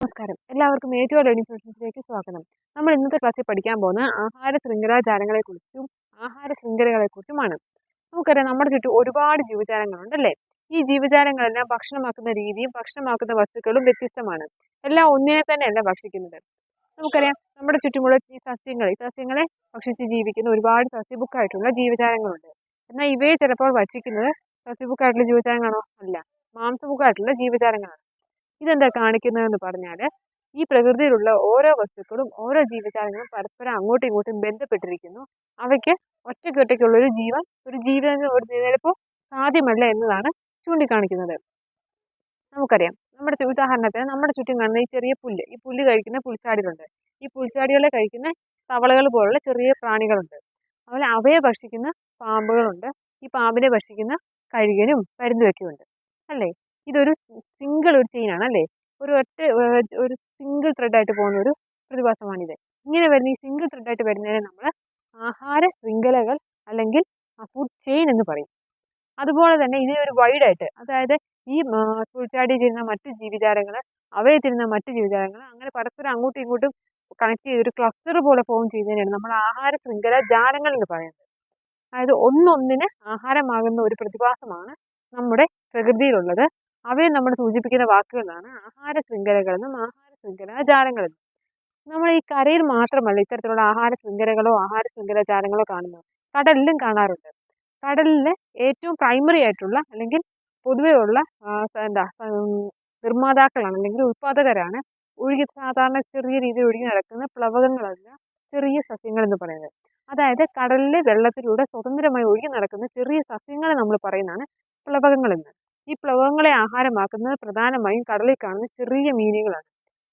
നമസ്കാരം. എല്ലാവർക്കും ഏറ്റവും ലേണിംഗ് സൊല്യൂഷൻസിലേക്ക് സ്വാഗതം. നമ്മൾ ഇന്നത്തെ ക്ലാസ്സിൽ പഠിക്കാൻ പോകുന്ന ആഹാര ശൃംഖലാജാലങ്ങളെക്കുറിച്ചും ആഹാര ശൃംഖലകളെക്കുറിച്ചുമാണ്. നമുക്കറിയാം നമ്മുടെ ചുറ്റും ഒരുപാട് ജീവജാലങ്ങളുണ്ട് അല്ലേ? ഈ ജീവജാലങ്ങളെല്ലാം ഭക്ഷണമാക്കുന്ന രീതിയും ഭക്ഷണമാക്കുന്ന വസ്തുക്കളും വ്യത്യസ്തമാണ്. എല്ലാം ഒന്നിനെ തന്നെയല്ല ഭക്ഷിക്കുന്നത്. നമുക്കറിയാം നമ്മുടെ ചുറ്റുമുള്ള ഈ സസ്യങ്ങളെ ഭക്ഷിച്ച് ജീവിക്കുന്ന ഒരുപാട് സസ്യബുക്കായിട്ടുള്ള ജീവജാലങ്ങളുണ്ട്. എന്നാൽ ഇവയെ ചിലപ്പോൾ ഭക്ഷിക്കുന്നത് സസ്യബുക്കായിട്ടുള്ള ജീവജാലങ്ങളാണോ? അല്ല, മാംസബുക്കായിട്ടുള്ള ജീവജാലങ്ങളാണ്. ഇതെന്താ കാണിക്കുന്നതെന്ന് പറഞ്ഞാൽ ഈ പ്രകൃതിയിലുള്ള ഓരോ വസ്തുക്കളും ഓരോ ജീവജാലങ്ങളും പരസ്പരം അങ്ങോട്ടും ഇങ്ങോട്ടും ബന്ധപ്പെട്ടിരിക്കുന്നു. അവയ്ക്ക് ഒറ്റയ്ക്കുള്ള ഒരു ജീവിതം ഒരു നിലനിൽപ്പ് സാധ്യമല്ല എന്നതാണ് ചൂണ്ടിക്കാണിക്കുന്നത്. നമുക്കറിയാം ഉദാഹരണത്തിന് നമ്മുടെ ചുറ്റും കാണുന്ന ഈ ചെറിയ പുല്ല്, ഈ പുല്ല് കഴിക്കുന്ന പുൽച്ചാടികളുണ്ട്. ഈ പുൽച്ചാടികളെ കഴിക്കുന്ന തവളകൾ പോലുള്ള ചെറിയ പ്രാണികളുണ്ട്. അതുപോലെ അവയെ ഭക്ഷിക്കുന്ന പാമ്പുകളുണ്ട്. ഈ പാമ്പിനെ ഭക്ഷിക്കുന്ന കഴുകനും പരുന്തുമൊക്കെ ഉണ്ട് അല്ലേ? ഇതൊരു ഒരു ചെയിനാണ് അല്ലേ? ഒരു സിംഗിൾ ത്രെഡായിട്ട് പോകുന്ന ഒരു പ്രതിഭാസമാണിത്. ഇങ്ങനെ വരുന്ന ഈ സിംഗിൾ ത്രെഡായിട്ട് വരുന്നതിനെ നമ്മൾ ആഹാര ശൃംഖലകൾ അല്ലെങ്കിൽ ഫുഡ് ചെയിൻ എന്ന് പറയും. അതുപോലെ തന്നെ ഇതിനെ ഒരു വൈഡായിട്ട്, അതായത് ഈ പുൽച്ചാടി തിരുന്ന മറ്റു ജീവജാലങ്ങൾ, അവയെ തിരുന്ന മറ്റു ജീവജാലങ്ങൾ, അങ്ങനെ പരസ്പരം അങ്ങോട്ടും ഇങ്ങോട്ടും കണക്ട് ചെയ്തൊരു ക്ലസ്റ്റർ പോലെ ഫോം ചെയ്യുന്നതിനാണ് നമ്മൾ ആഹാര ശൃംഖല ജാലങ്ങൾ എന്ന് പറയുന്നത്. അതായത് ഒന്നൊന്നിന് ആഹാരമാകുന്ന ഒരു പ്രതിഭാസമാണ് നമ്മുടെ പ്രകൃതിയിലുള്ളത്. അവയെ നമ്മൾ സൂചിപ്പിക്കുന്ന വാക്കുകളാണ് ആഹാര ശൃംഖലകളെന്നും ആഹാര ശൃംഖലാജാലങ്ങളെന്നും. നമ്മൾ ഈ കരയിൽ മാത്രമല്ല ഇത്തരത്തിലുള്ള ആഹാര ശൃംഖലകളോ ആഹാര ശൃംഖലാജാലങ്ങളോ കാണുന്നത്, കടലിലും കാണാറുണ്ട്. കടലിലെ ഏറ്റവും പ്രൈമറി ആയിട്ടുള്ള അല്ലെങ്കിൽ പൊതുവെ ഉള്ള നിർമ്മാതാക്കളാണ് അല്ലെങ്കിൽ ഉത്പാദകരാണ് സാധാരണ ചെറിയ രീതിയിൽ ഒഴുകി നടക്കുന്ന പ്ലവകങ്ങളല്ല ചെറിയ സസ്യങ്ങൾ എന്ന് പറയുന്നത്. അതായത് കടലിലെ വെള്ളത്തിലൂടെ സ്വതന്ത്രമായി ഒഴുകി നടക്കുന്ന ചെറിയ സസ്യങ്ങളെ നമ്മൾ പറയുന്നതാണ് പ്ലവകങ്ങളെന്ന്. ഈ പ്ലവകങ്ങളെ ആഹാരമാക്കുന്നത് പ്രധാനമായും കടലിൽ കാണുന്ന ചെറിയ മീനുകളാണ്.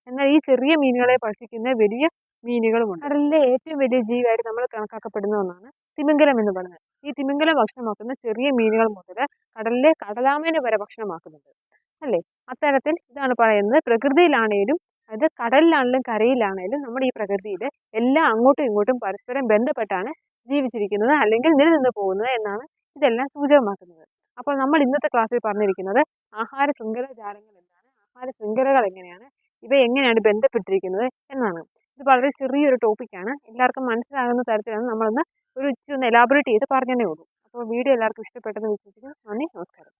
എന്നാൽ ഈ ചെറിയ മീനുകളെ ഭക്ഷിക്കുന്ന വലിയ മീനുകളുമുണ്ട്. കടലിലെ ഏറ്റവും വലിയ ജീവിയായിട്ട് നമ്മൾ കണക്കാക്കപ്പെടുന്ന ഒന്നാണ് തിമിംഗലം എന്ന് പറയുന്നത്. ഈ തിമിംഗലം ഭക്ഷണമാക്കുന്ന ചെറിയ മീനുകൾ മുതൽ കടലിലെ കടലാമേനെ വരെ ഭക്ഷണമാക്കുന്നുണ്ട് അല്ലേ? അത്തരത്തിൽ ഇതാണ് പറയുന്നത്, പ്രകൃതിയിലാണേലും അത് കടലിലാണെങ്കിലും കരയിലാണേലും നമ്മുടെ ഈ പ്രകൃതിയിൽ എല്ലാം അങ്ങോട്ടും ഇങ്ങോട്ടും പരസ്പരം ബന്ധപ്പെട്ടാണ് ജീവിച്ചിരിക്കുന്നത് അല്ലെങ്കിൽ നിലനിന്ന് പോകുന്നത് എന്നാണ് ഇതെല്ലാം സൂചകമാക്കുന്നത്. അപ്പോൾ നമ്മൾ ഇന്നത്തെ ക്ലാസ്സിൽ പറഞ്ഞിരിക്കുന്നത് ആഹാര ശൃംഖലാജാലങ്ങൾ എന്താണ്, ആഹാര ശൃംഖലകൾ എങ്ങനെയാണ്, ഇവ എങ്ങനെയാണ് ബന്ധപ്പെട്ടിരിക്കുന്നത് എന്നാണ്. ഇത് വളരെ ചെറിയൊരു ടോപ്പിക്കാണ്, എല്ലാവർക്കും മനസ്സിലാകുന്ന തരത്തിലാണ് നമ്മളൊന്ന് ഇച്ചിരി എലാബറേറ്റ് ചെയ്ത് പറഞ്ഞതേ ഉള്ളൂ. അപ്പോൾ വീഡിയോ എല്ലാവർക്കും ഇഷ്ടപ്പെട്ടെന്ന് വിശ്വസിക്കുന്നു. നന്ദി, നമസ്കാരം.